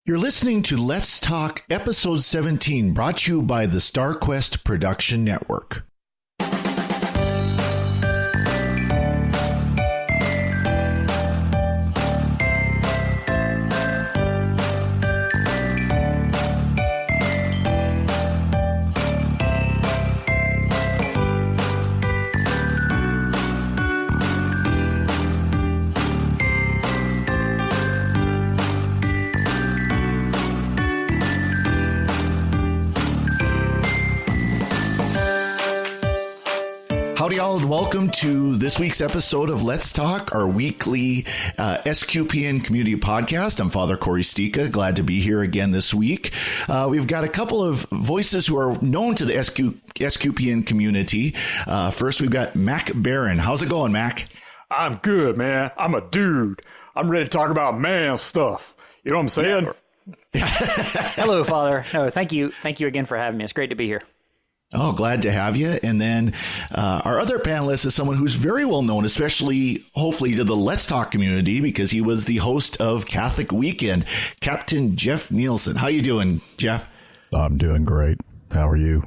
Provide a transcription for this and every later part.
You're listening to Let's Talk, Episode 17, brought to you by the StarQuest Production Network. Howdy all, and welcome to this week's episode of Let's Talk, our weekly SQPN community podcast. I'm Father Cory Sticha, glad to be here again this week. We've got a couple of voices who are known to the SQPN community. First, we've got Mac Barron. How's it going, Mac? I'm good, man. I'm a dude. I'm ready to talk about man stuff. You know what I'm saying? Yeah. Hello, Father. No, thank you. Thank you again for having me. It's great to be here. Oh, glad to have you. And then our other panelist is someone who's very well known, especially, hopefully, to the Let's Talk community, because he was the host of Catholic Weekend, Captain Jeff Nielsen. How you doing, Jeff? I'm doing great. How are you?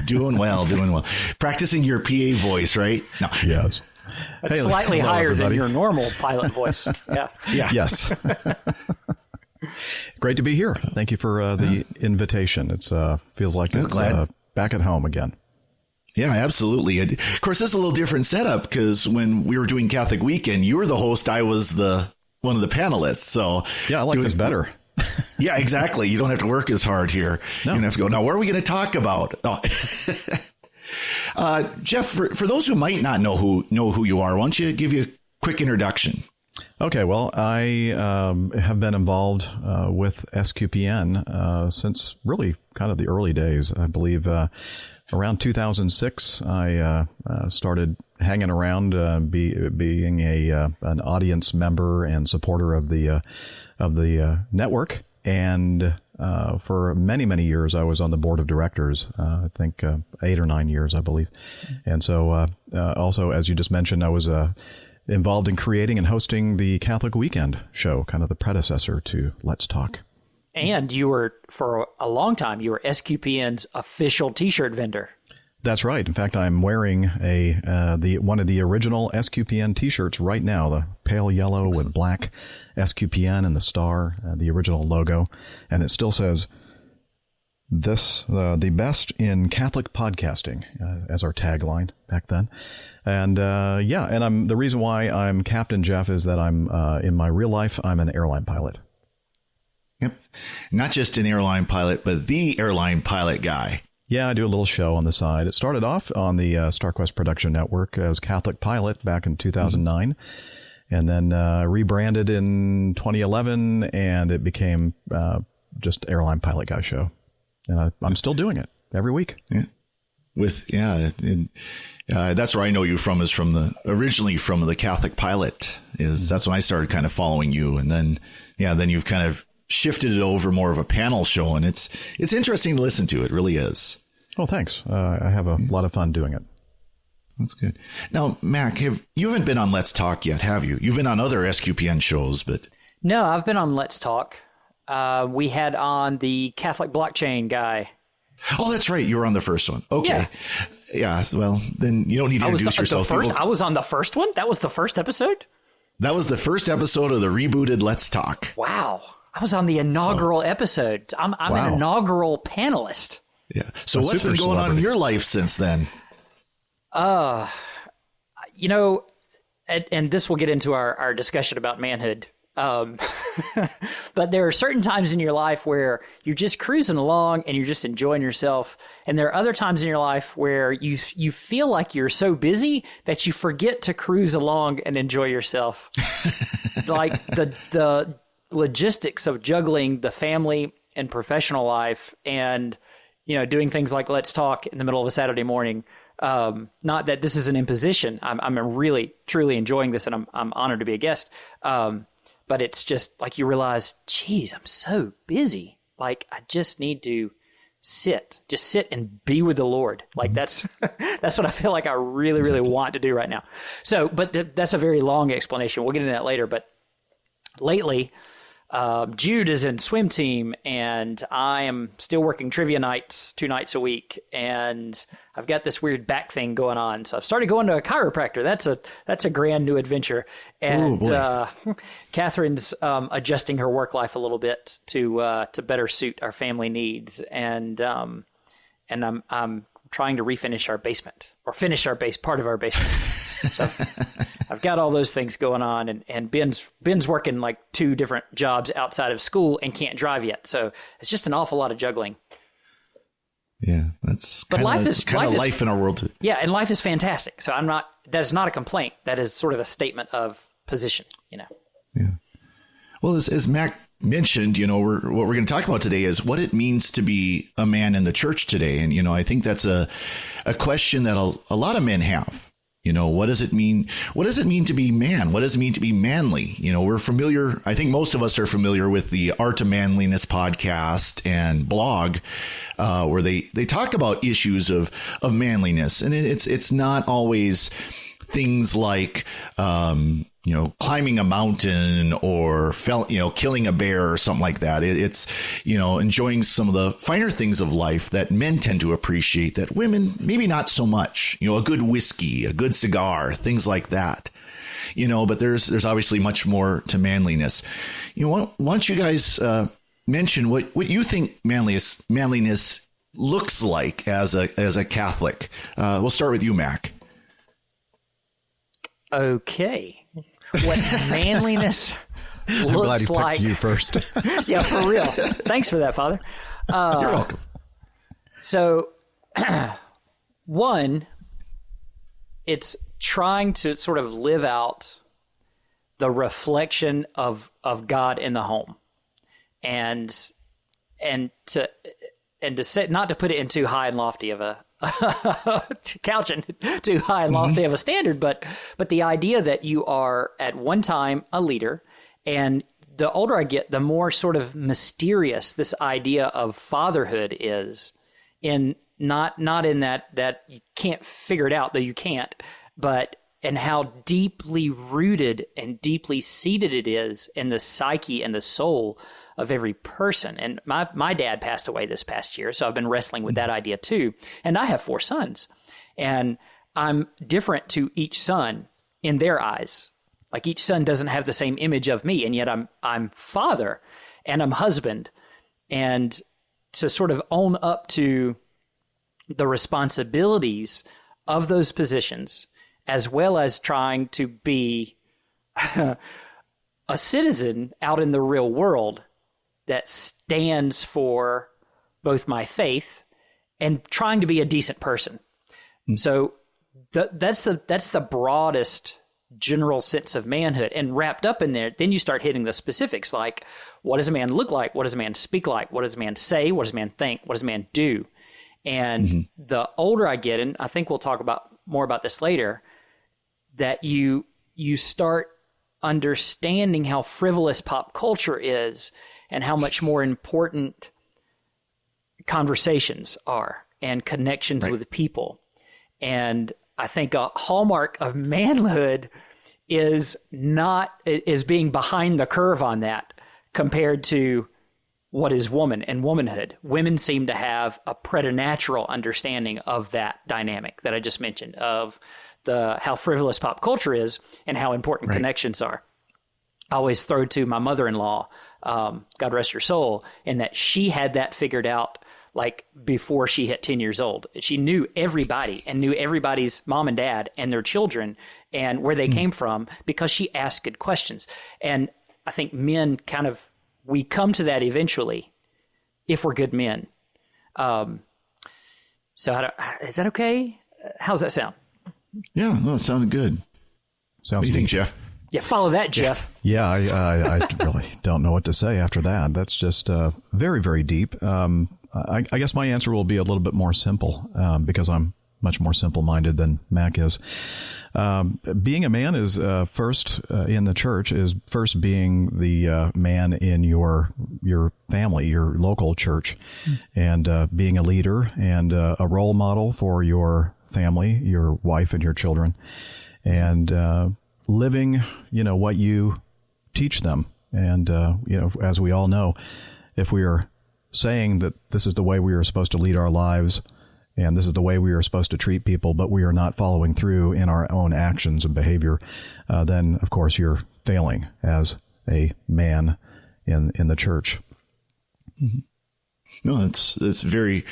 Doing well, doing well. Practicing your PA voice, right? No. Yes. It's slightly higher than your normal pilot voice. Yeah. Yes. Great to be here. Thank you for the invitation. It's feels like it's back at home again. Yeah, absolutely. Of course, this is a little different setup because when we were doing Catholic Weekend, you were the host. I was one of the panelists. So yeah, I like this better. Yeah, exactly. You don't have to work as hard here. No. You don't have to go, now, what are we going to talk about? Oh. Jeff, for those who might not know who you are, why don't you give you a quick introduction? Okay, well, I have been involved with SQPN since really kind of the early days. I believe around 2006, I started hanging around, being an audience member and supporter of the network. And for many, many years, I was on the board of directors, I think 8 or 9 years, I believe. And so also, as you just mentioned, I was involved in creating and hosting the Catholic Weekend show, kind of the predecessor to Let's Talk. And you were, for a long time, you were SQPN's official T-shirt vendor. That's right. In fact, I'm wearing one of the original SQPN T-shirts right now, the pale yellow with black SQPN and the star, the original logo. And it still says, the best in Catholic podcasting, as our tagline back then. And and the reason why I'm Captain Jeff is that I'm in my real life, I'm an airline pilot. Yep. Not just an airline pilot, but the airline pilot guy. Yeah, I do a little show on the side. It started off on the StarQuest Production Network as Catholic Pilot back in 2009, and then rebranded in 2011, and it became just Airline Pilot Guy Show. And I'm still doing it every week. Yeah. That's where I know you from, is originally from the Catholic Pilot. That's when I started kind of following you. And then you've kind of shifted it over more of a panel show, and it's interesting to listen to. It really is. Oh, thanks. I have a lot of fun doing it. That's good. Now, Mac, you haven't been on Let's Talk yet, have you? You've been on other SQPN shows, but... No, I've been on Let's Talk. We had on the Catholic blockchain guy. Oh, that's right. You were on the first one. Okay. Yeah. Well, then you don't need to introduce yourself. I was on the first one? That was the first episode? That was the first episode of the rebooted Let's Talk. Wow. I was on the inaugural episode. I'm an inaugural panelist. Yeah. So what's been going on in your life since then? And this will get into our discussion about manhood. But there are certain times in your life where you're just cruising along and you're just enjoying yourself. And there are other times in your life where you feel like you're so busy that you forget to cruise along and enjoy yourself. Like the logistics of juggling the family and professional life and, doing things like Let's Talk in the middle of a Saturday morning. Not that this is an imposition. I'm really, truly enjoying this, and I'm honored to be a guest. But it's just like you realize, geez, I'm so busy. Like, I just need to sit and be with the Lord. Like, that's what I feel like I really, really want to do right now. So, but that's a very long explanation. We'll get into that later. But lately, Jude is in swim team, and I am still working trivia nights 2 nights a week, and I've got this weird back thing going on. So I've started going to a chiropractor. That's a grand new adventure. And Catherine's adjusting her work life a little bit to better suit our family needs, and I'm trying to refinish our basement, or finish part of our basement. So I've got all those things going on, and Ben's working like 2 different jobs outside of school and can't drive yet. So it's just an awful lot of juggling. Yeah, that's kind of life in our world. Yeah, and life is fantastic. So that is not a complaint. That is sort of a statement of position, Yeah. Well, as Mac mentioned, what we're going to talk about today is what it means to be a man in the church today. And, I think that's a question that a lot of men have. What does it mean? What does it mean to be man? What does it mean to be manly? We're familiar. I think most of us are familiar with the Art of Manliness podcast and blog, where they talk about issues of manliness. And it's not always things like, climbing a mountain or killing a bear or something like that. It's, enjoying some of the finer things of life that men tend to appreciate that women maybe not so much. A good whiskey, a good cigar, things like that. But there's obviously much more to manliness. Why don't you guys mention what you think manliness looks like as a Catholic? We'll start with you, Mac. Okay. What manliness looks like. You first. Yeah, for real. Thanks for that, Father. You're welcome. So, one, it's trying to sort of live out the reflection of God in the home, and to say, not to put it in too high and lofty of a to couch it too high and lofty of a standard, but the idea that you are at one time a leader, and the older I get, the more sort of mysterious this idea of fatherhood is, in not in that you can't figure it out, though you can't, but in how deeply rooted and deeply seated it is in the psyche and the soul of every person. And my dad passed away this past year, so I've been wrestling with that idea too. And I have 4 sons, and I'm different to each son in their eyes. Like, each son doesn't have the same image of me, and yet I'm father and I'm husband. And to sort of own up to the responsibilities of those positions, as well as trying to be a citizen out in the real world that stands for both my faith and trying to be a decent person. So that's the broadest general sense of manhood. And wrapped up in there, then you start hitting the specifics, like, what does a man look like? What does a man speak like? What does a man say? What does a man think? What does a man do? And the older I get, and I think we'll talk more about this later, that you start understanding how frivolous pop culture is, and how much more important conversations are and connections with people. And I think a hallmark of manhood is being behind the curve on that compared to what is woman and womanhood. Women seem to have a preternatural understanding of that dynamic that I just mentioned, of how frivolous pop culture is and how important connections are. I always throw to my mother-in-law, God rest her soul, in that she had that figured out like before she hit 10 years old. She knew everybody and knew everybody's mom and dad and their children and where they came from, because she asked good questions. And I think men we come to that eventually if we're good men. So is that okay? How's that sound? Yeah, no, it sounded good. Sounds what do you good. think, Jeff? Yeah, follow that, Jeff. Yeah, I really don't know what to say after that. That's just very, very deep. I guess my answer will be a little bit more simple because I'm much more simple-minded than Mac is. Being a man is first in the church is first being the man in your family, your local church, and being a leader and a role model for your family, your wife and your children, and living, what you teach them And, as we all know, if we are saying that this is the way we are supposed to lead our lives and this is the way we are supposed to treat people, but we are not following through in our own actions and behavior, then, of course, you're failing as a man in the church. Mm-hmm. No, it's a very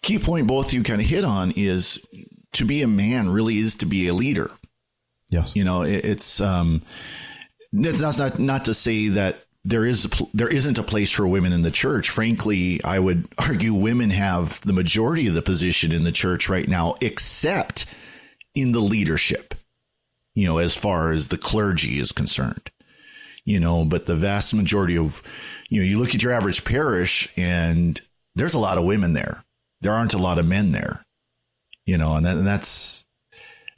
key point both you kind of hit on is to be a man really is to be a leader. Yes. It's not to say that there isn't a place for women in the church. Frankly, I would argue women have the majority of the position in the church right now, except in the leadership, as far as the clergy is concerned. But the vast majority of, you look at your average parish and there's a lot of women there. There aren't a lot of men there, and that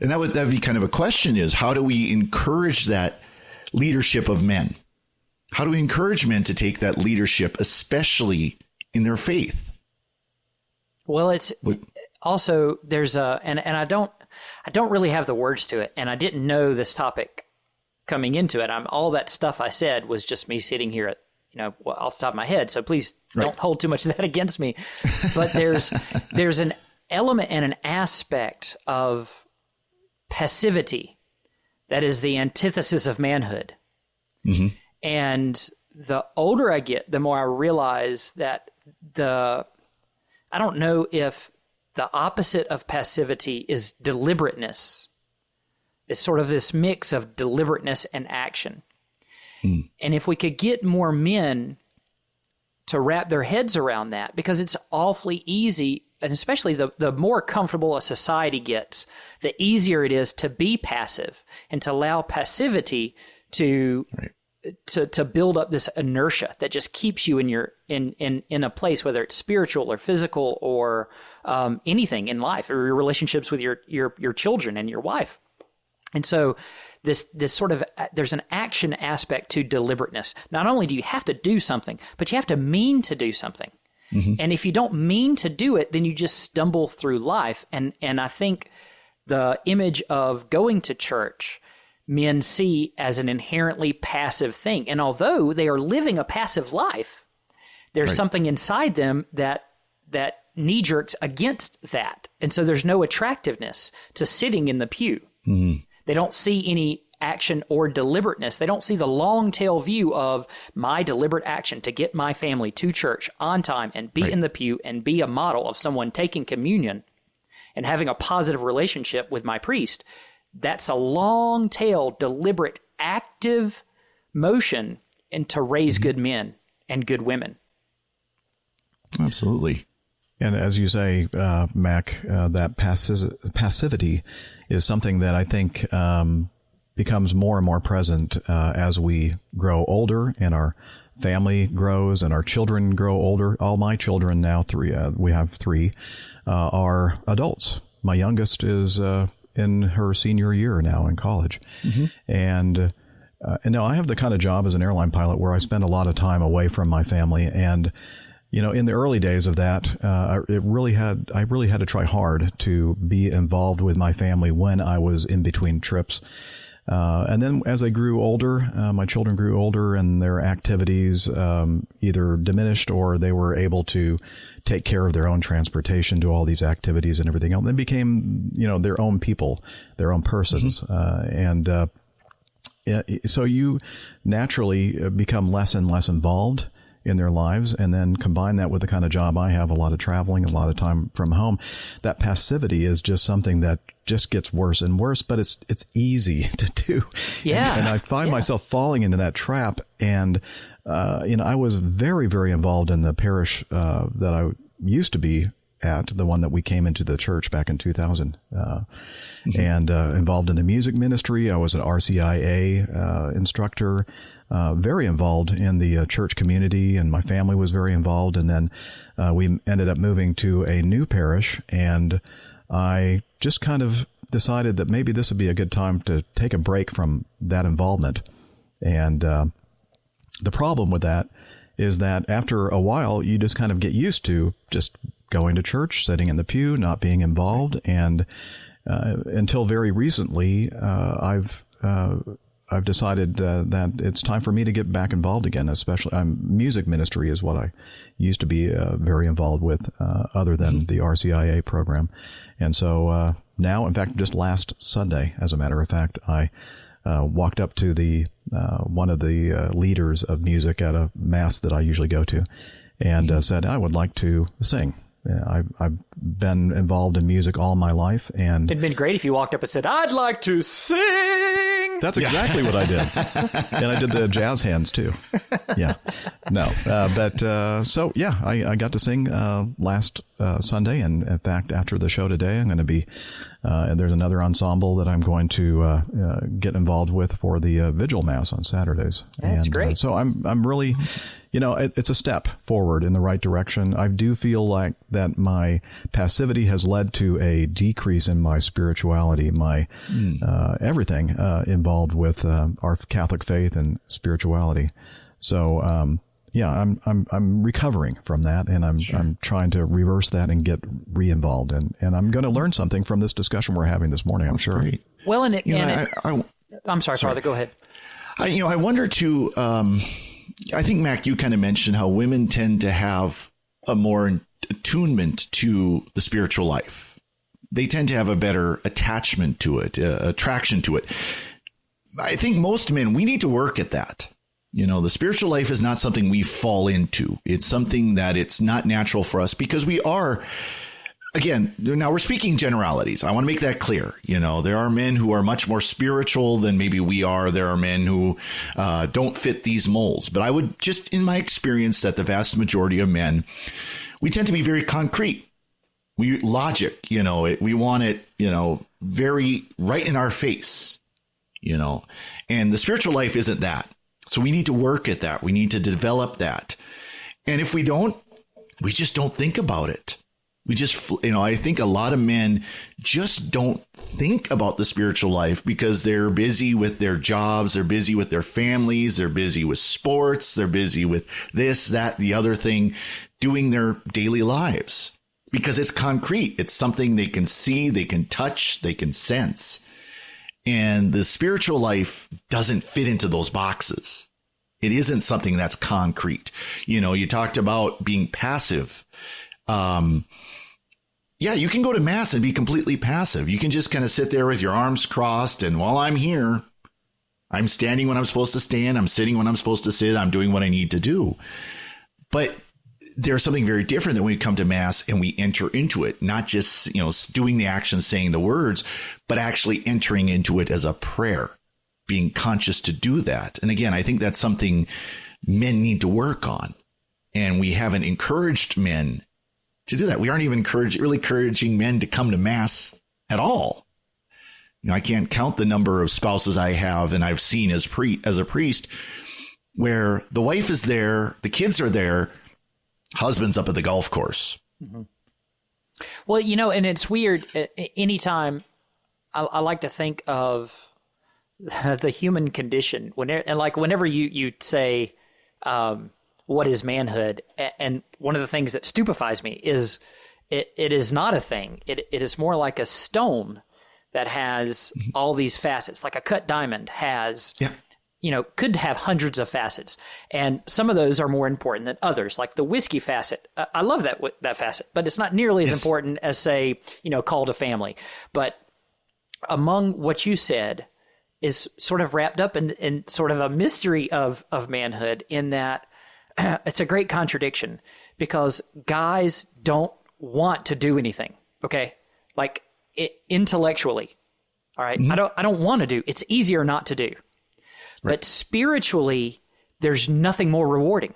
would be kind of a question is how do we encourage that leadership of men? How do we encourage men to take that leadership, especially in their faith? Well, it's also there's and I don't really have the words to it, and I didn't know this topic coming into it. All that stuff I said was just me sitting here at off the top of my head. So please don't hold too much of that against me. But there's an element and an aspect of passivity that is the antithesis of manhood. Mm-hmm. And the older I get, the more I realize that I don't know if the opposite of passivity is deliberateness. It's sort of this mix of deliberateness and action. Mm. And if we could get more men to wrap their heads around that, because it's awfully easy, and especially the more comfortable a society gets, the easier it is to be passive and to allow passivity to build up this inertia that just keeps you in a place, whether it's spiritual or physical or anything in life, or your relationships with your children and your wife. And so this sort of there's an action aspect to deliberateness. Not only do you have to do something, but you have to mean to do something. Mm-hmm. And if you don't mean to do it, then you just stumble through life. And I think the image of going to church men see as an inherently passive thing. And although they are living a passive life, there's something inside them that knee jerks against that. And so there's no attractiveness to sitting in the pew. Mm-hmm. They don't see any action or deliberateness. They don't see the long tail view of my deliberate action to get my family to church on time and be in the pew and be a model of someone taking communion and having a positive relationship with my priest. That's a long tail, deliberate, active motion and to raise good men and good women. Absolutely. And as you say, Mac, that passivity is something that I think becomes more and more present as we grow older and our family grows and our children grow older. All my children now, we have three, are adults. My youngest is in her senior year now in college. Mm-hmm. And now I have the kind of job as an airline pilot where I spend a lot of time away from my family. And in the early days of that, I really had to try hard to be involved with my family when I was in between trips. And then as I grew older, my children grew older and their activities either diminished or they were able to take care of their own transportation, do all these activities and everything else. They became, their own people, their own persons. Mm-hmm. So you naturally become less and less involved in their lives, and then combine that with the kind of job I have, a lot of traveling, a lot of time from home. That passivity is just something that just gets worse and worse, but it's easy to do. Yeah. And I find myself falling into that trap. And, I was very, very involved in the parish that I used to be at, the one that we came into the church back in 2000, and involved in the music ministry. I was an RCIA instructor. Very involved in the church community, and my family was very involved. And then we ended up moving to a new parish, and I just kind of decided that maybe this would be a good time to take a break from that involvement. And the problem with that is that after a while, you just kind of get used to just going to church, sitting in the pew, not being involved. And until very recently, I've I've decided that it's time for me to get back involved again. Especially, music ministry is what I used to be very involved with, other than the RCIA program. And so now, in fact, just last Sunday, as a matter of fact, I walked up to the one of the leaders of music at a mass that I usually go to, and said, I would like to sing. I've been involved in music all my life, and it'd been great if you walked up and said, "I'd like to sing." That's exactly what I did, and I did the jazz hands too. Yeah, no, so yeah, I got to sing last Sunday, and in fact, after the show today, I'm going to be. And there's another ensemble that I'm going to get involved with for the Vigil Mass on Saturdays. That's great. So I'm really, it's a step forward in the right direction. I do feel like that my passivity has led to a decrease in my spirituality, my everything involved with our Catholic faith and spirituality. So yeah, I'm recovering from that, and I'm trying to reverse that and get re-involved, and I'm going to learn something from this discussion we're having this morning. I'm sure. Great. Well, I'm sorry, Father. Go ahead. I wonder too. I think Mac, you kind of mentioned how women tend to have a more attunement to the spiritual life. They tend to have a better attachment to it, attraction to it. I think most men, we need to work at that. The spiritual life is not something we fall into. It's something that it's not natural for us because we are, again, now we're speaking generalities. I want to make that clear. There are men who are much more spiritual than maybe we are. There are men who don't fit these molds. But I would just, in my experience, that the vast majority of men, we tend to be very concrete. We logic, we want it, very right in our face, and the spiritual life isn't that. So we need to work at that. We need to develop that. And if we don't, we just don't think about it. We just, I think a lot of men just don't think about the spiritual life because they're busy with their jobs. They're busy with their families. They're busy with sports. They're busy with this, that, the other thing, doing their daily lives because it's concrete. It's something they can see, they can touch, they can sense. And the spiritual life doesn't fit into those boxes. It isn't something that's concrete. You talked about being passive. Yeah, you can go to mass and be completely passive. You can just kind of sit there with your arms crossed. And while I'm here, I'm standing when I'm supposed to stand. I'm sitting when I'm supposed to sit. I'm doing what I need to do. But there's something very different than when we come to mass and we enter into it, not just, doing the actions, saying the words, but actually entering into it as a prayer, being conscious to do that. And again, I think that's something men need to work on. And we haven't encouraged men to do that. We aren't even really encouraging men to come to mass at all. I can't count the number of spouses I have and I've seen as a priest where the wife is there, the kids are there, husband's up at the golf course. Mm-hmm. Well, and it's weird. Anytime I like to think of the human condition, whenever you say, what is manhood? And one of the things that stupefies me is it is not a thing. It is more like a stone that has all these facets, like a cut diamond has. Yeah. Could have hundreds of facets. And some of those are more important than others, like the whiskey facet. I love that facet, but it's not nearly as important as, say, call to family. But among what you said is sort of wrapped up in sort of a mystery of manhood in that it's a great contradiction because guys don't want to do anything, okay? Like intellectually, all right? Mm-hmm. I don't want to do. It's easier not to do. Right. But spiritually, there's nothing more rewarding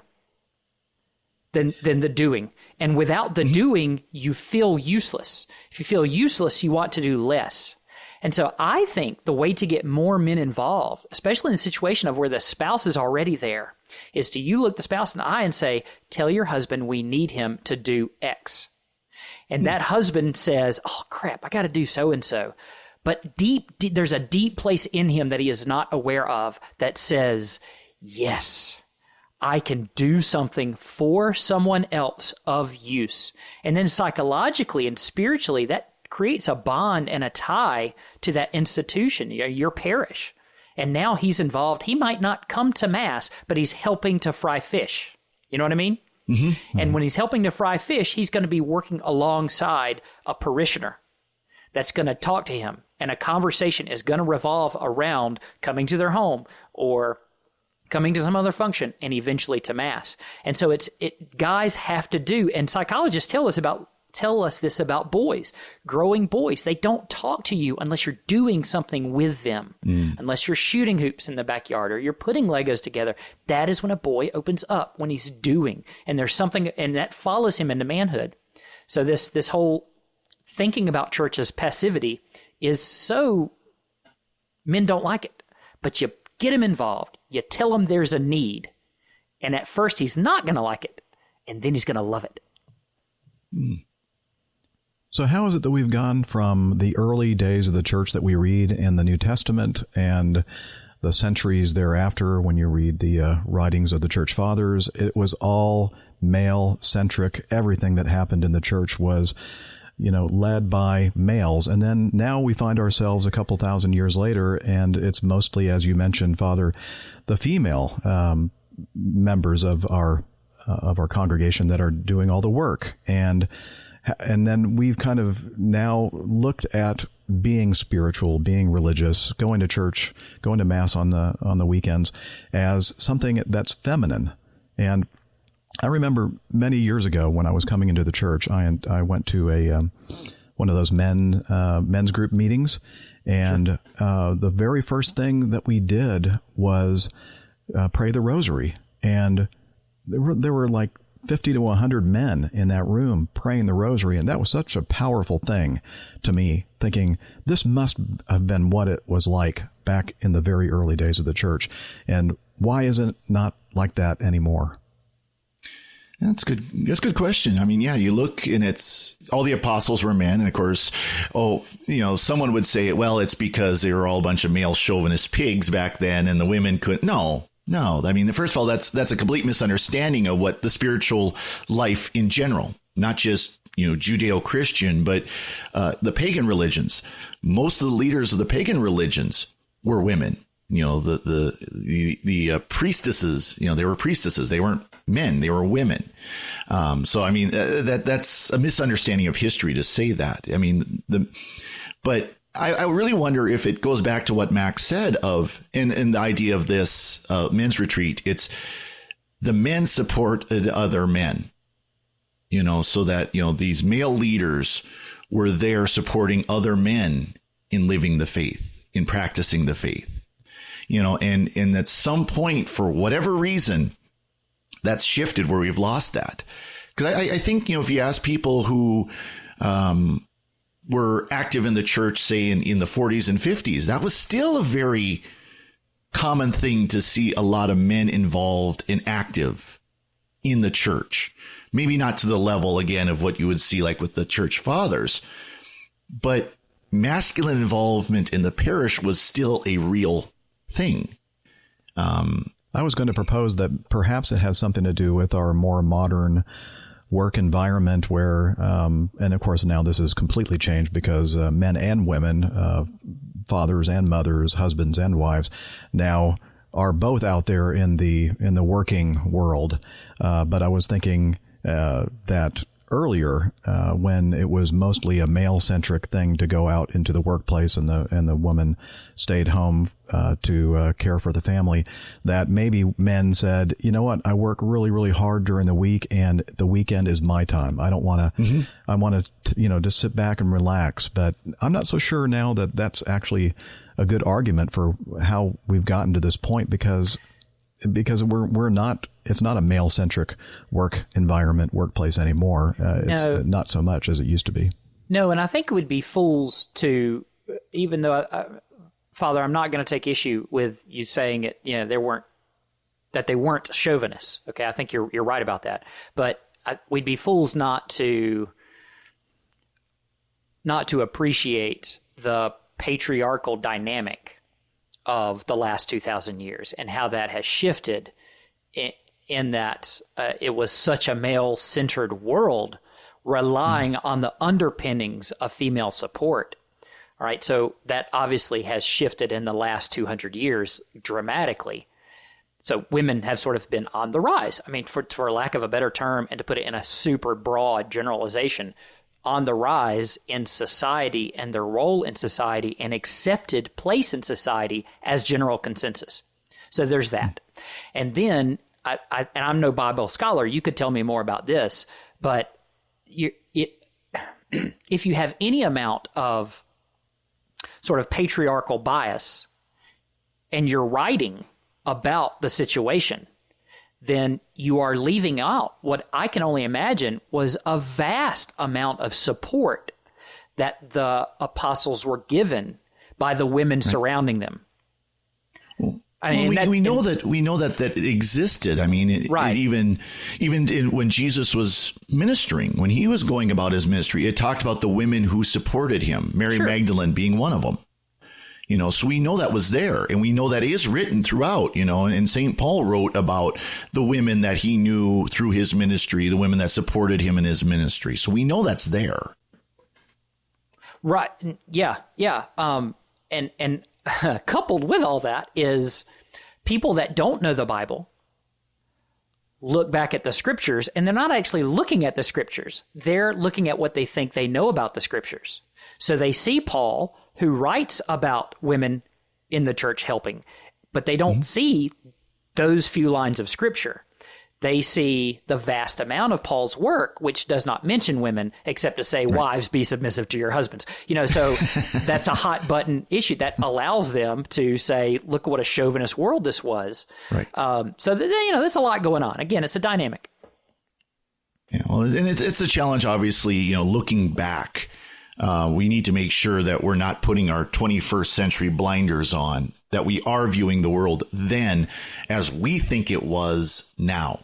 than the doing. And without the doing, you feel useless. If you feel useless, you want to do less. And so I think the way to get more men involved, especially in a situation of where the spouse is already there, is to you look the spouse in the eye and say, tell your husband we need him to do X. And that husband says, oh, crap, I got to do so-and-so. But deep, there's a deep place in him that he is not aware of that says, yes, I can do something for someone else of use. And then psychologically and spiritually, that creates a bond and a tie to that institution, your parish. And now he's involved. He might not come to Mass, but he's helping to fry fish. You know what I mean? Mm-hmm. And when he's helping to fry fish, he's going to be working alongside a parishioner that's going to talk to him. And a conversation is going to revolve around coming to their home or coming to some other function and eventually to Mass. And so guys have to do, and psychologists tell us this about boys, growing boys. They don't talk to you unless you're doing something with them, unless you're shooting hoops in the backyard or you're putting Legos together. That is when a boy opens up, when he's doing, and there's something, and that follows him into manhood. So this whole thinking about church as passivity is so, men don't like it, but you get him involved. You tell him there's a need, and at first he's not going to like it, and then he's going to love it. So how is it that we've gone from the early days of the church that we read in the New Testament and the centuries thereafter when you read the writings of the church fathers? It was all male-centric. Everything that happened in the church was, led by males. And then now we find ourselves a couple thousand years later, and it's mostly, as you mentioned, Father, the female members of our congregation that are doing all the work. And then we've kind of now looked at being spiritual, being religious, going to church, going to Mass on the weekends as something that's feminine. And I remember many years ago when I was coming into the church, I went to one of those men's group meetings, and the very first thing that we did was pray the rosary, and there were like 50 to 100 men in that room praying the rosary. And that was such a powerful thing to me, thinking this must have been what it was like back in the very early days of the church. And why isn't it not like that anymore? That's good. That's a good question. I mean, yeah, you look and it's all the apostles were men. And of course, someone would say, well, it's because they were all a bunch of male chauvinist pigs back then and the women couldn't. No, I mean, first of all, that's a complete misunderstanding of what the spiritual life in general, not just, Judeo-Christian, but the pagan religions. Most of the leaders of the pagan religions were women. The priestesses, they were priestesses. They weren't men. They were women. So, I mean, that's a misunderstanding of history to say that. I mean, but I really wonder if it goes back to what Mac said in the idea of this men's retreat. It's the men supported other men, so that, these male leaders were there supporting other men in living the faith, in practicing the faith, and at some point, for whatever reason, that's shifted where we've lost that. Because I think, if you ask people who were active in the church, say in the 40s and 50s, that was still a very common thing to see a lot of men involved and active in the church. Maybe not to the level, again, of what you would see like with the church fathers, but masculine involvement in the parish was still a real thing. I was going to propose that perhaps it has something to do with our more modern work environment where, and of course now this is completely changed because men and women, fathers and mothers, husbands and wives, now are both out there in the working world. But I was thinking that earlier, when it was mostly a male-centric thing to go out into the workplace and the woman stayed home to care for the family, that maybe men said, you know what, I work really, really hard during the week and the weekend is my time. I don't want to, I want to, just sit back and relax. But I'm not so sure now that that's actually a good argument for how we've gotten to this point because we're not, it's not a male-centric work environment, workplace anymore. It's not so much as it used to be. No, and I think it would be fools to, even though, Father, I'm not going to take issue with you saying it, they weren't chauvinists. Okay, I think you're right about that. But we'd be fools not to appreciate the patriarchal dynamic of the last 2,000 years and how that has shifted in that it was such a male-centered world relying on the underpinnings of female support. All right, so that obviously has shifted in the last 200 years dramatically. So women have sort of been on the rise. I mean, for lack of a better term, and to put it in a super broad generalization, on the rise in society and their role in society and accepted place in society as general consensus. So there's that. And then, and I'm no Bible scholar, you could tell me more about this, but if you have any amount of sort of patriarchal bias and you're writing about the situation, then you are leaving out what I can only imagine was a vast amount of support that the apostles were given by the women surrounding them. I mean, we know that it existed. I mean, even when Jesus was ministering, when he was going about his ministry, it talked about the women who supported him, Mary Magdalene being one of them. So we know that was there, and we know that is written throughout, and St. Paul wrote about the women that he knew through his ministry, the women that supported him in his ministry. So we know that's there. Right. Yeah. Yeah. And coupled with all that is people that don't know the Bible look back at the scriptures, and they're not actually looking at the scriptures. They're looking at what they think they know about the scriptures. So they see Paul, who writes about women in the church helping, but they don't see those few lines of scripture. They see the vast amount of Paul's work, which does not mention women, except to say, wives, be submissive to your husbands. So that's a hot button issue that allows them to say, look what a chauvinist world this was. Right. There's a lot going on. Again, it's a dynamic. Yeah, well, and it's a challenge, obviously, looking back. We need to make sure that we're not putting our 21st century blinders on, that we are viewing the world then as we think it was now,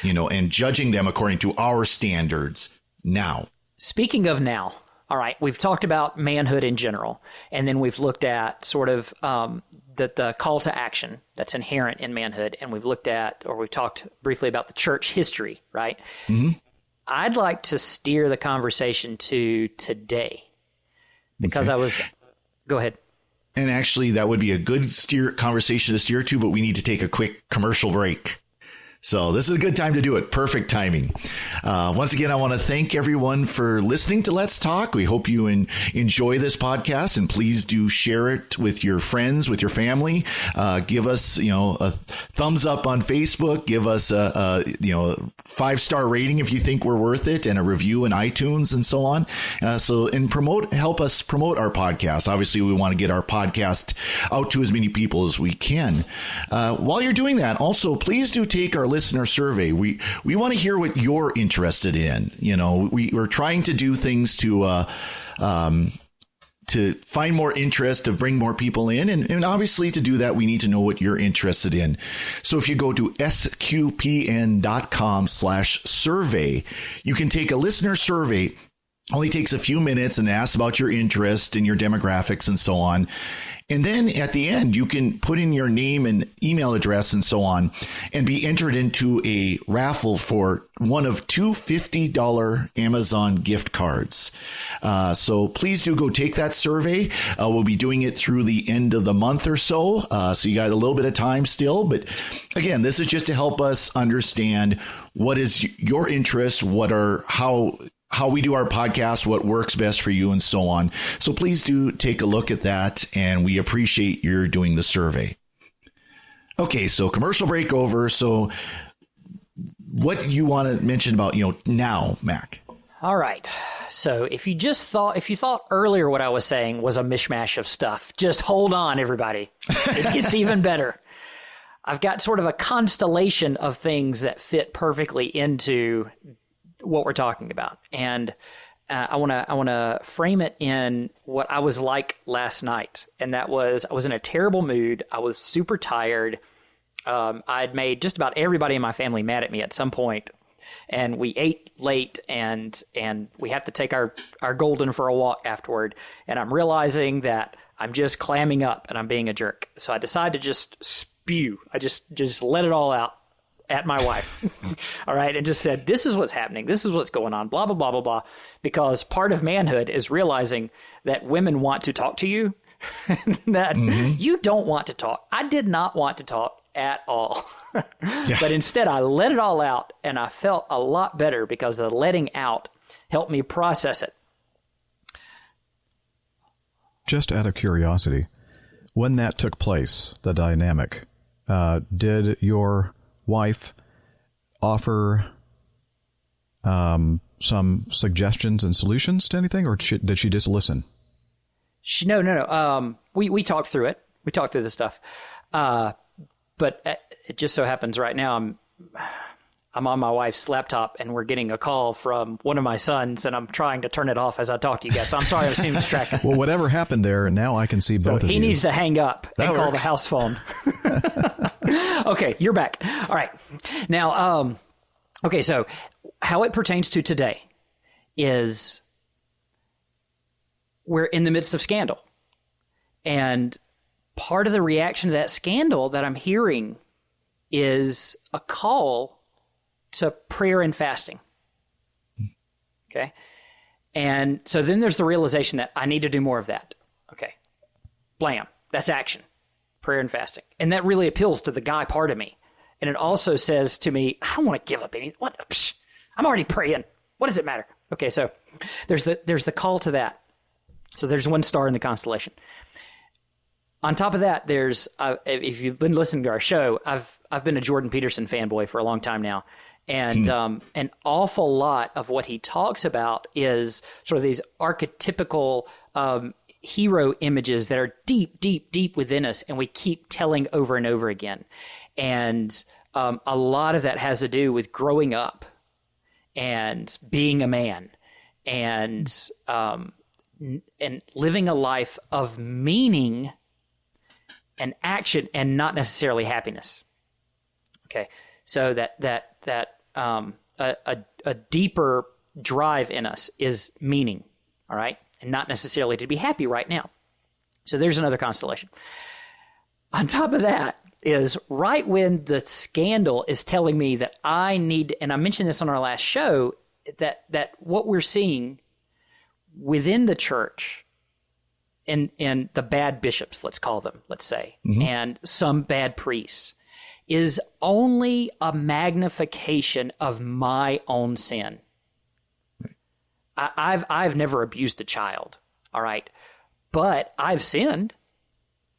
and judging them according to our standards now. Speaking of now, all right, we've talked about manhood in general, and then we've looked at sort of the call to action that's inherent in manhood, and we've talked briefly about the church history, right? Mm-hmm. I'd like to steer the conversation to today because go ahead. And actually, that would be a good conversation to steer to, but we need to take a quick commercial break. So this is a good time to do it. Perfect timing. Once again, I want to thank everyone for listening to Let's Talk. We hope you enjoy this podcast, and please do share it with your friends, with your family. Give us, a thumbs up on Facebook. Give us a 5-star rating if you think we're worth it, and a review in iTunes and so on. Help us promote our podcast. Obviously, we want to get our podcast out to as many people as we can. While you're doing that, also please do take our listener survey. We want to hear what you're interested in. We're trying to do things to find more interest, to bring more people in. And obviously to do that, we need to know what you're interested in. So if you go to sqpn.com/survey, you can take a listener survey. Only takes a few minutes and asks about your interest and your demographics and so on. And then at the end, you can put in your name and email address and so on and be entered into a raffle for one of two $50 Amazon gift cards. So please do go take that survey. We'll be doing it through the end of the month or so. So you got a little bit of time still. But again, this is just to help us understand what is your interest, how we do our podcast, what works best for you, and so on. So please do take a look at that, and we appreciate your doing the survey. Okay, so commercial break over. So what you want to mention about, now, Mac? All right. So if you thought earlier what I was saying was a mishmash of stuff, just hold on, everybody. It gets even better. I've got sort of a constellation of things that fit perfectly into what we're talking about. And I want to frame it in what I was like last night. And that was, I was in a terrible mood. I was super tired. I'd made just about everybody in my family mad at me at some point. And we ate late, and we have to take our Golden for a walk afterward. And I'm realizing that I'm just clamming up and I'm being a jerk. So I decided to just spew. I just let it all out at my wife. All right. And just said, this is what's happening. This is what's going on, blah, blah, blah, blah, blah. Because part of manhood is realizing that women want to talk to you, that you don't want to talk. I did not want to talk at all. But instead, I let it all out, and I felt a lot better because the letting out helped me process it. Just out of curiosity, when that took place, the dynamic, did your wife offer some suggestions and solutions to anything, or did she just listen? No. We talked through it. We talked through the stuff. But it just so happens right now I'm on my wife's laptop and we're getting a call from one of my sons, and I'm trying to turn it off as I talk to you guys. So I'm sorry I was distracted. Well, whatever happened there, now I can see both of you. He needs to hang up and call the house phone. Okay, you're back. All right. Now, okay, so how it pertains to today is we're in the midst of scandal. And part of the reaction to that scandal that I'm hearing is a call to prayer and fasting. Okay. And so then there's the realization that I need to do more of that. Okay. Blam. That's action. Prayer and fasting. And that really appeals to the guy part of me. And it also says to me, I don't want to give up any. What? Psh, I'm already praying. What does it matter? Okay. So there's the call to that. So there's one star in the constellation. On top of that, there's if you've been listening to our show, I've been a Jordan Peterson fanboy for a long time now, and an awful lot of what he talks about is sort of these archetypical hero images that are deep, deep, deep within us, and we keep telling over and over again. And a lot of that has to do with growing up and being a man and living a life of meaning and action, and not necessarily happiness. Okay, so a deeper drive in us is meaning, all right, and not necessarily to be happy right now. So there's another constellation. On top of that is right when the scandal is telling me that I need, and I mentioned this on our last show, that what we're seeing within the church, and the bad bishops, let's call them, let's say, and some bad priests, is only a magnification of my own sin. I've never abused a child, all right, but I've sinned,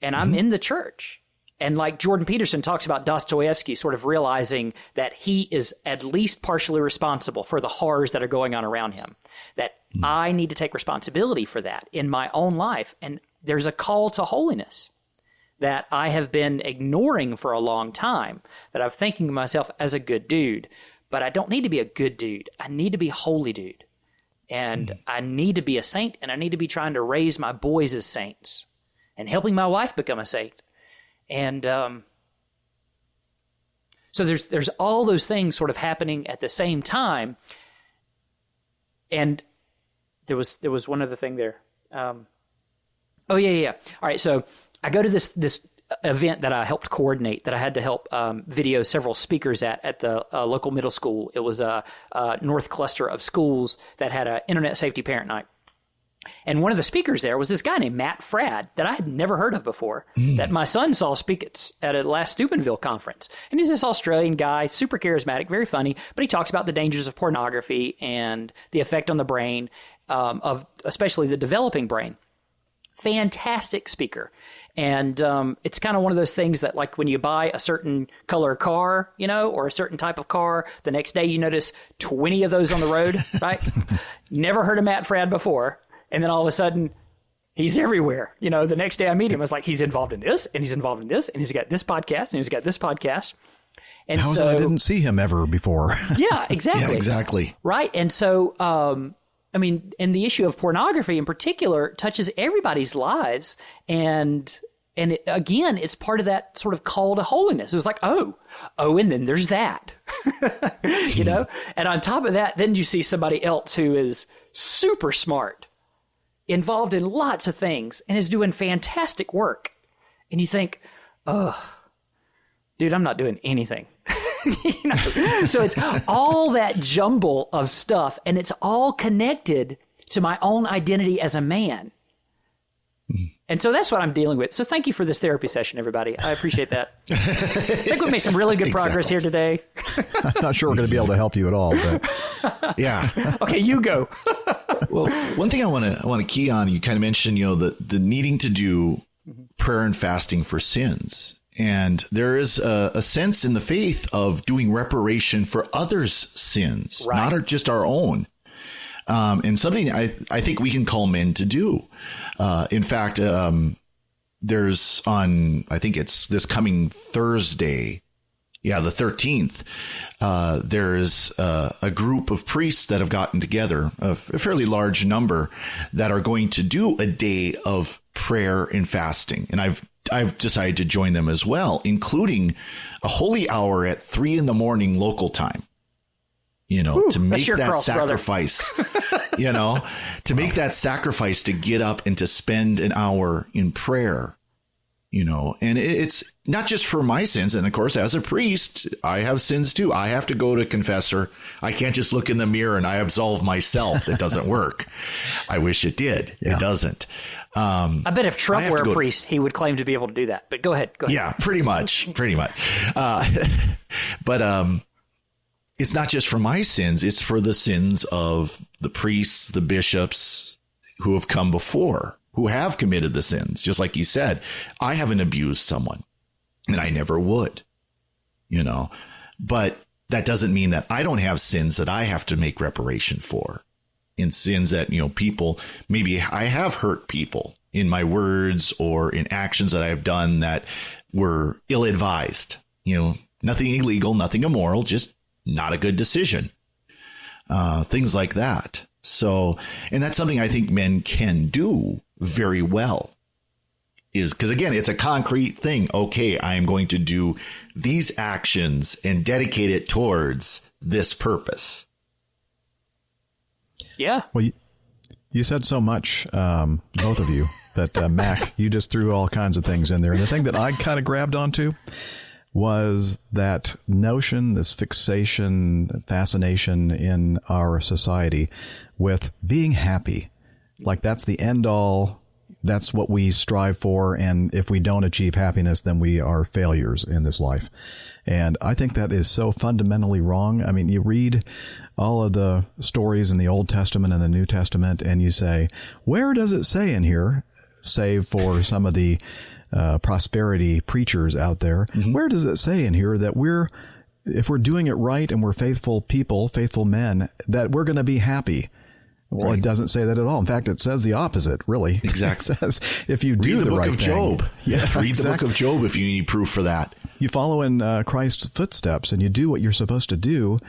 and I'm in the church. And like Jordan Peterson talks about Dostoevsky sort of realizing that he is at least partially responsible for the horrors that are going on around him, that I need to take responsibility for that in my own life. And there's a call to holiness that I have been ignoring for a long time, that I'm thinking of myself as a good dude, but I don't need to be a good dude. I need to be a holy dude. And I need to be a saint, and I need to be trying to raise my boys as saints and helping my wife become a saint. And so there's all those things sort of happening at the same time. And there was one other thing there. Oh yeah. All right, so I go to this event that I helped coordinate, that I had to help video several speakers at the local middle school. It was a north cluster of schools that had an internet safety parent night. And one of the speakers there was this guy named Matt Fradd that I had never heard of before, that my son saw speak at a last Steubenville conference. And he's this Australian guy, super charismatic, very funny, but he talks about the dangers of pornography and the effect on the brain, of especially the developing brain. Fantastic speaker. And it's kind of one of those things that, like, when you buy a certain color car, or a certain type of car, the next day you notice 20 of those on the road, right? Never heard of Matt Fradd before. And then all of a sudden, he's everywhere. The next day I meet him, it's like he's involved in this, and he's involved in this, and he's got this podcast, and he's got this podcast. And how is it I didn't see him ever before? Yeah, exactly. Yeah, exactly. Right. And so, and the issue of pornography in particular touches everybody's lives. And again, it's part of that sort of call to holiness. It was like, oh, and then there's that, And on top of that, then you see somebody else who is super smart, involved in lots of things, and is doing fantastic work. And you think, oh, dude, I'm not doing anything. So it's all that jumble of stuff, and it's all connected to my own identity as a man. And so that's what I'm dealing with. So thank you for this therapy session, everybody. I appreciate that. I think we've made some really good progress here today. I'm not sure we're going to be able to help you at all, but Yeah. Okay, you go. Well, one thing I want to key on, you kind of mentioned, the needing to do prayer and fasting for sins. And there is a sense in the faith of doing reparation for others' sins, Right. not just our own. And something I think we can call men to do. In fact, there's I think it's this coming Thursday. Yeah, the 13th. There's a group of priests that have gotten together, a fairly large number, that are going to do a day of prayer and fasting. And I've decided to join them as well, including a holy hour at 3 a.m. local time. To make that sacrifice, to make that sacrifice to get up and to spend an hour in prayer, and it's not just for my sins. And of course, as a priest, I have sins too. I have to go to confessor. I can't just look in the mirror and I absolve myself. It doesn't work. I wish it did. Yeah. It doesn't. I bet if Trump were a priest, he would claim to be able to do that. But go ahead. Yeah, pretty much. But it's not just for my sins. It's for the sins of the priests, the bishops who have come before, who have committed the sins. Just like you said, I haven't abused someone, and I never would, but that doesn't mean that I don't have sins that I have to make reparation for, in sins that, people, maybe I have hurt people in my words or in actions that I've done that were ill-advised, nothing illegal, nothing immoral, just not a good decision, things like that. So, and that's something I think men can do very well, is because, again, it's a concrete thing. Okay, I am going to do these actions and dedicate it towards this purpose. Yeah. Well, you said so much, both of you, that Mac, you just threw all kinds of things in there. And the thing that I kind of grabbed onto was that notion, this fixation, fascination in our society with being happy. Like that's the end all. That's what we strive for. And if we don't achieve happiness, then we are failures in this life. And I think that is so fundamentally wrong. I mean, you read all of the stories in the Old Testament and the New Testament, and you say, where does it say in here, save for some of the prosperity preachers out there, where does it say in here that if we're doing it right and we're faithful people, faithful men, that we're going to be happy? Well, It doesn't say that at all. In fact, it says the opposite, really. Exactly. It says if you do the right thing. Read the book of Job. Yeah, read the book of Job if you need proof for that. You follow in Christ's footsteps and you do what you're supposed to do,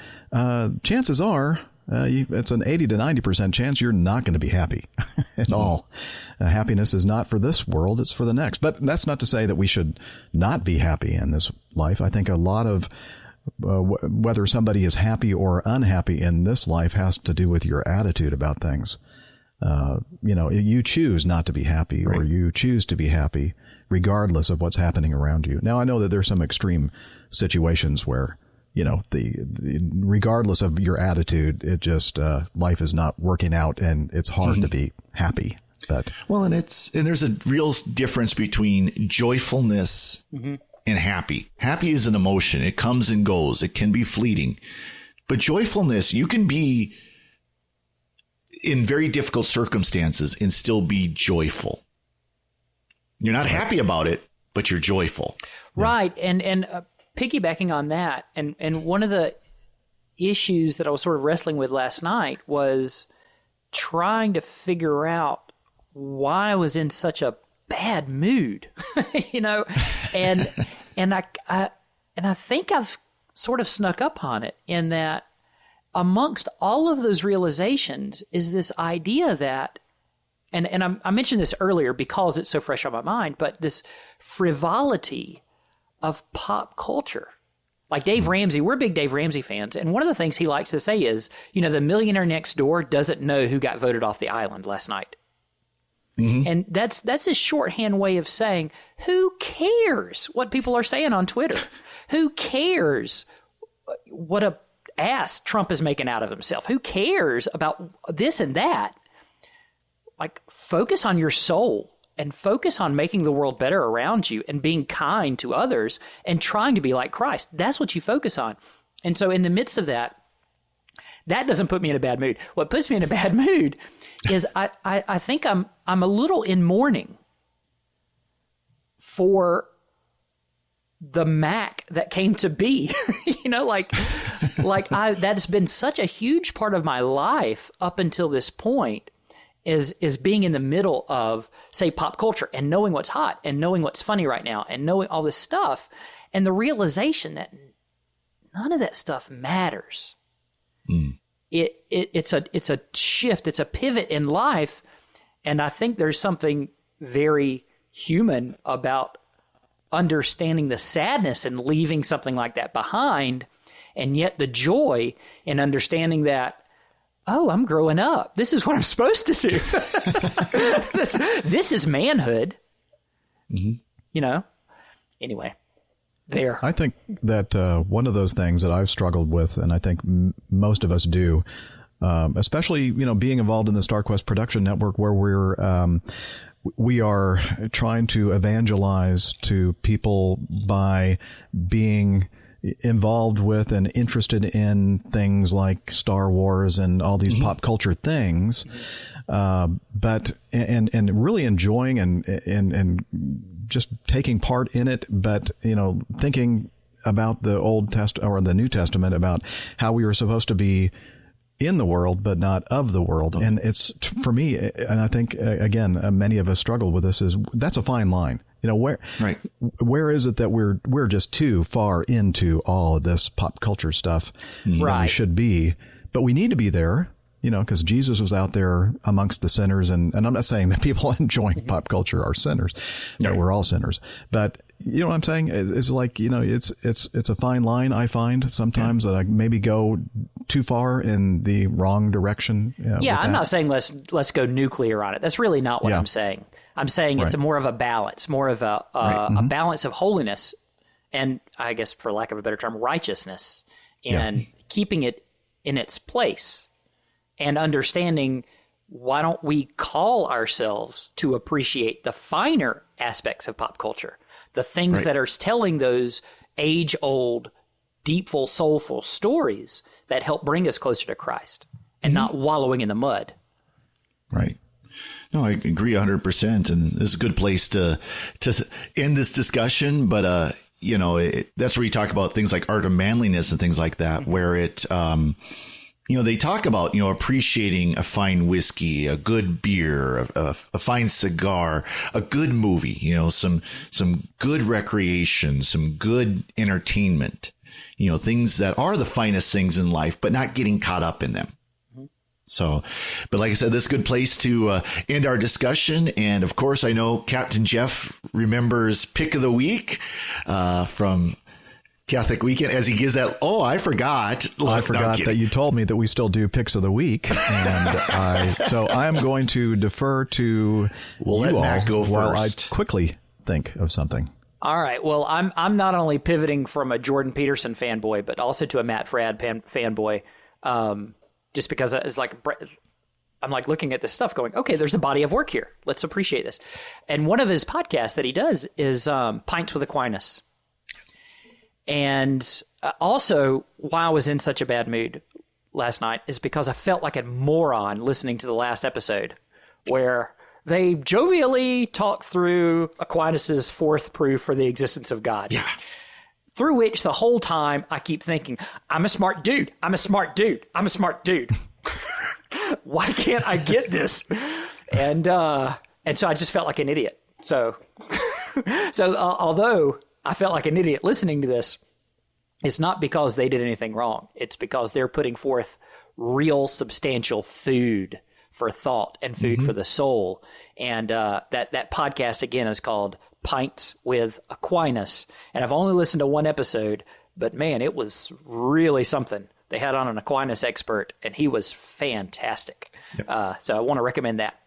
chances are it's an 80 to 90% chance you're not going to be happy at all. Happiness is not for this world, it's for the next. But that's not to say that we should not be happy in this life. I think a lot of whether somebody is happy or unhappy in this life has to do with your attitude about things. You choose not to be happy, or you choose to be happy regardless of what's happening around you. Now, I know that there's some extreme situations where, regardless of your attitude, it just, life is not working out and it's hard to be happy. But and there's a real difference between joyfulness and happy. Happy is an emotion. It comes and goes. It can be fleeting. But joyfulness, you can be in very difficult circumstances and still be joyful. You're not happy about it, but you're joyful. Right. And piggybacking on that, and one of the issues that I was sort of wrestling with last night was trying to figure out why I was in such a bad mood, and I think I've sort of snuck up on it, in that amongst all of those realizations is this idea that, and I mentioned this earlier because it's so fresh on my mind, but this frivolity of pop culture. Like Dave Ramsey, we're big Dave Ramsey fans, and one of the things he likes to say is, the millionaire next door doesn't know who got voted off the island last night. And that's a shorthand way of saying, who cares what people are saying on Twitter? Who cares what a ass Trump is making out of himself. Who cares about this and that? Like, focus on your soul and focus on making the world better around you and being kind to others and trying to be like Christ. That's what you focus on. And so in the midst of that, that doesn't put me in a bad mood. What puts me in a bad mood is I think I'm a little in mourning for the Mac that came to be. That's been such a huge part of my life up until this point, is being in the middle of, say, pop culture and knowing what's hot and knowing what's funny right now and knowing all this stuff, and the realization that none of that stuff matters. It's a shift, it's a pivot in life, and I think there's something very human about understanding the sadness and leaving something like that behind, and yet the joy in understanding that, oh, I'm growing up. This is what I'm supposed to do. This is manhood. Anyway, there. I think that one of those things that I've struggled with, and I think most of us do, especially, being involved in the StarQuest production network, where we are trying to evangelize to people by being involved with and interested in things like Star Wars and all these pop culture things, but really enjoying and just taking part in it, but thinking about the Old Testament or the New Testament, about how we were supposed to be in the world, but not of the world. And it's, for me, and I think, again, many of us struggle with this, that's a fine line. Where is it that we're just too far into all of this pop culture stuff than we should be? But we need to be there, because Jesus was out there amongst the sinners. And I'm not saying that people enjoying pop culture are sinners. No, we're all sinners. But you know what I'm saying? It's like, it's a fine line, I find sometimes, that I maybe go too far in the wrong direction. I'm not saying let's go nuclear on it. That's really not what I'm saying. I'm saying it's more of a balance, more of a balance of holiness, and I guess, for lack of a better term, righteousness, and keeping it in its place, and understanding, why don't we call ourselves to appreciate the finer aspects of pop culture, the things that are telling those age-old, deepful, soulful stories that help bring us closer to Christ, and not wallowing in the mud. Right. No, I agree 100%. And this is a good place to end this discussion. But, that's where you talk about things like art of manliness and things like that, where it, they talk about, appreciating a fine whiskey, a good beer, a fine cigar, a good movie, some good recreation, some good entertainment, things that are the finest things in life, but not getting caught up in them. So, but like I said, this is a good place to end our discussion. And of course, I know Captain Jeff remembers Pick of the Week from Catholic Weekend, as he gives that. Oh, I forgot. I forgot that you told me that we still do Picks of the Week. And so I'm going to defer to let Matt go first while I quickly think of something. All right. Well, I'm not only pivoting from a Jordan Peterson fanboy, but also to a Matt Fradd fanboy. Just because it's like, I'm like looking at this stuff going, okay, there's a body of work here. Let's appreciate this. And one of his podcasts that he does is Pints with Aquinas. And also, why I was in such a bad mood last night is because I felt like a moron listening to the last episode, where they jovially talked through Aquinas' fourth proof for the existence of God. Yeah. Through which the whole time I keep thinking, I'm a smart dude. I'm a smart dude. I'm a smart dude. Why can't I get this? And so I just felt like an idiot. So although I felt like an idiot listening to this, it's not because they did anything wrong. It's because they're putting forth real substantial food for thought and food for the soul. And that podcast, again, is called Pints with Aquinas. And I've only listened to one episode, but man, it was really something. They had on an Aquinas expert, and he was fantastic. Yep. So I want to recommend that.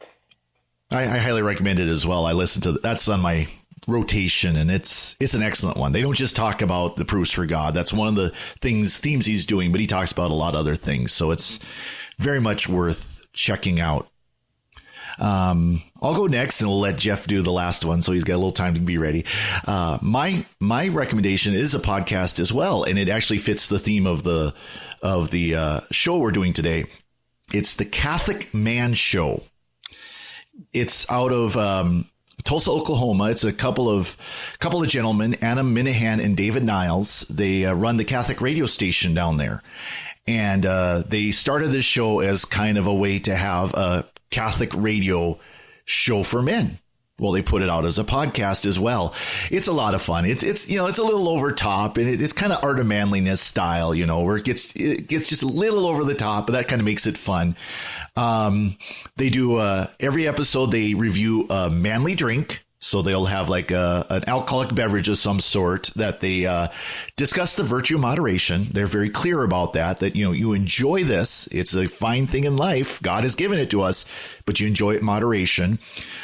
I highly recommend it as well. I listened to that's on my rotation, and it's an excellent one. They don't just talk about the proofs for God. That's one of the themes he's doing, but he talks about a lot of other things. So it's very much worth checking out. I'll go next, and we'll let Jeff do the last one, so he's got a little time to be ready. My recommendation is a podcast as well, and it actually fits the theme of the show we're doing today. It's the Catholic Man Show. It's out of Tulsa, Oklahoma. It's a couple of gentlemen, Anna Minahan and David Niles. They run the Catholic radio station down there, and they started this show as kind of a way to have a Catholic radio show for men. Well, they put it out as a podcast as well. It's a lot of fun. It's it's a little over top, and it's kind of Art of Manliness style, where it gets just a little over the top, but that kind of makes it fun. They do every episode they review a manly drink. So they'll have like an alcoholic beverage of some sort that they discuss the virtue of moderation. They're very clear about that you enjoy this. It's a fine thing in life. God has given it to us, but you enjoy it in moderation.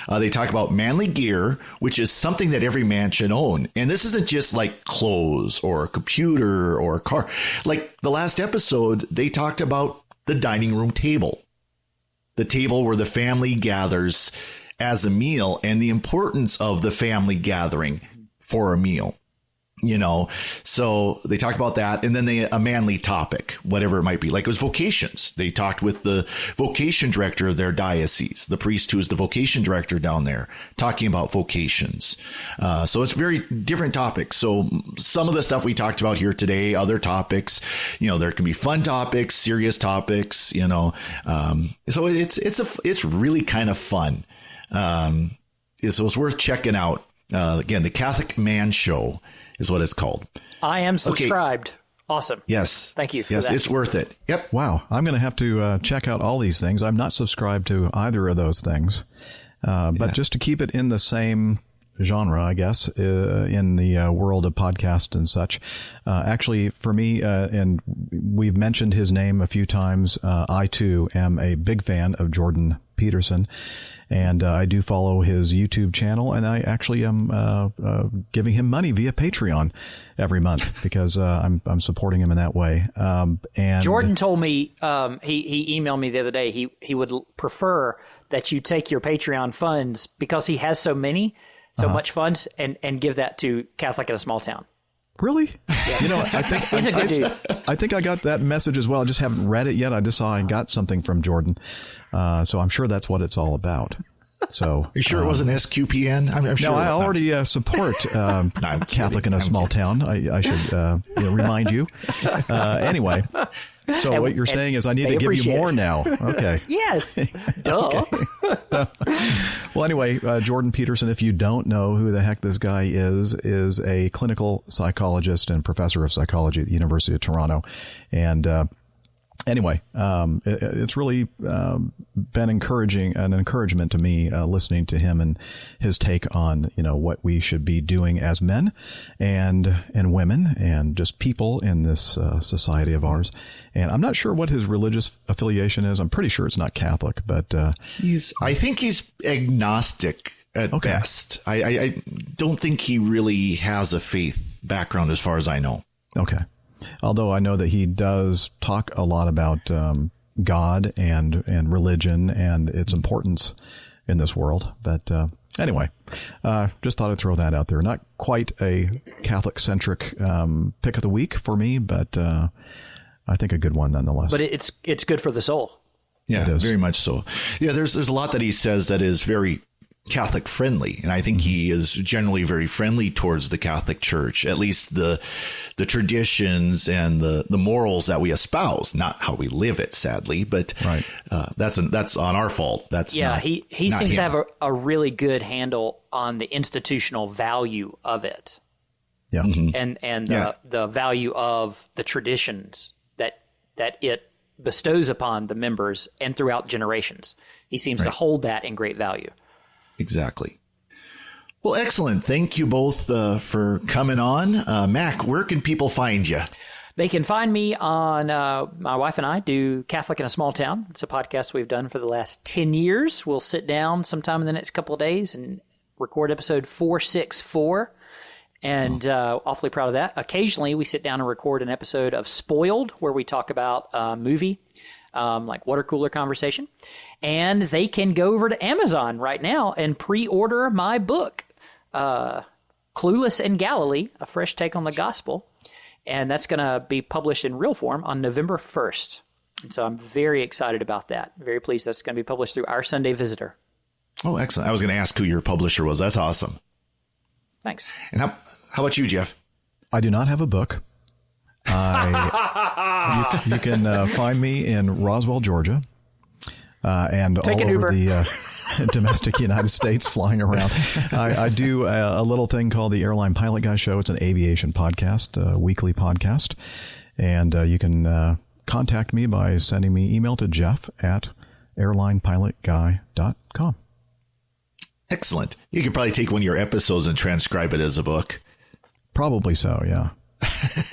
They talk about manly gear, which is something that every man should own. And this isn't just like clothes or a computer or a car. Like the last episode, they talked about the dining room table, the table where the family gathers as a meal, and the importance of the family gathering for a meal, so they talk about that. And then a manly topic, whatever it might be, like it was vocations. They talked with the vocation director of their diocese, the priest who is the vocation director down there, talking about vocations. So it's very different topics. So some of the stuff we talked about here today, other topics, there can be fun topics, serious topics, so it's really kind of fun. So it's worth checking out. Again, the Catholic Man Show is what it's called. I am subscribed. Okay. Awesome. Yes. Thank you. Yes, it's worth it. Yep. Wow. I'm going to have to check out all these things. I'm not subscribed to either of those things. But just to keep it in the same genre, I guess, in the world of podcasts and such. Actually, for me, and we've mentioned his name a few times, I too am a big fan of Jordan Peterson. And I do follow his YouTube channel, and I actually am giving him money via Patreon every month because I'm supporting him in that way. And Jordan told me he emailed me the other day. He would prefer that you take your Patreon funds because he has so much funds, and give that to Catholic in a Small Town. Really? Yeah. I think he's a good dude. I think I got that message as well. I just haven't read it yet. I just saw I got something from Jordan. So I'm sure that's what it's all about. So, are you sure it wasn't SQPN? I'm sure. No, I already support Catholic in a Small Town. I should remind you. Anyway, so what you're saying is I need to give you more now. Okay. Yes. Duh. Well, anyway, Jordan Peterson, if you don't know who the heck this guy is a clinical psychologist and professor of psychology at the University of Toronto. And anyway, it's really been an encouragement to me listening to him and his take on what we should be doing as men and women and just people in this society of ours. And I'm not sure what his religious affiliation is. I'm pretty sure it's not Catholic, but I think he's agnostic at best. I don't think he really has a faith background as far as I know. Okay. Although I know that he does talk a lot about God and religion and its importance in this world. But anyway, just thought I'd throw that out there. Not quite a Catholic-centric pick of the week for me, but I think a good one nonetheless. But it's good for the soul. Yeah, very much so. Yeah, there's a lot that he says that is very Catholic friendly, and I think he is generally very friendly towards the Catholic Church, at least the traditions and the morals that we espouse, not how we live it, sadly, but right. That's on our fault. That's he seems to have a really good handle on the institutional value of it. Yeah. Mm-hmm. And the value of the traditions that it bestows upon the members and throughout generations. He seems to hold that in great value. Exactly. Well, excellent. Thank you both for coming on. Mac, where can people find you? They can find me on, my wife and I do Catholic in a Small Town. It's a podcast we've done for the last 10 years. We'll sit down sometime in the next couple of days and record episode 464. And awfully proud of that. Occasionally, we sit down and record an episode of Spoiled, where we talk about a movie, like water cooler conversation. And they can go over to Amazon right now and pre-order my book, Clueless in Galilee, A Fresh Take on the Gospel. And that's going to be published in real form on November 1st. And so I'm very excited about that. Very pleased that's going to be published through Our Sunday Visitor. Oh, excellent. I was going to ask who your publisher was. That's awesome. Thanks. And how about you, Jeff? I do not have a book. You can find me in Roswell, Georgia, and Take all over Uber. the domestic United States, flying around. I do a little thing called the Airline Pilot Guy Show. It's an aviation podcast, a weekly podcast, and you can contact me by sending me email to jeff@airlinepilotguy.com. Excellent. You could probably take one of your episodes and transcribe it as a book. Probably so, yeah.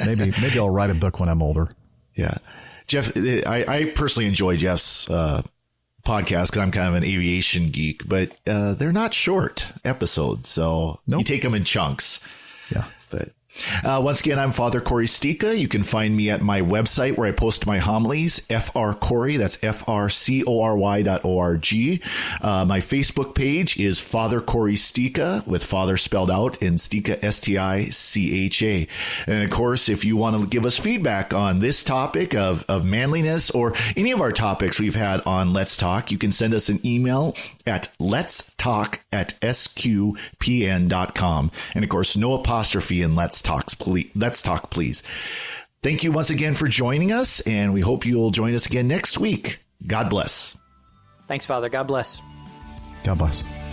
Maybe I'll write a book when I'm older. Yeah. Jeff, I personally enjoy Jeff's podcast because I'm kind of an aviation geek, but they're not short episodes, so Nope. You take them in chunks. Yeah. But once again, I'm Father Cory Sticha. You can find me at my website where I post my homilies, FRCory, that's FRCory.org. My Facebook page is Father Cory Sticha, with Father spelled out, and Sticha, Sticha. And of course, if you want to give us feedback on this topic of manliness or any of our topics we've had on Let's Talk, you can send us an email at letstalk@sqpn.com. And of course, no apostrophe in Let's Talk, please. Thank you once again for joining us, and we hope you'll join us again next week. God bless. Thanks, Father. God bless. God bless.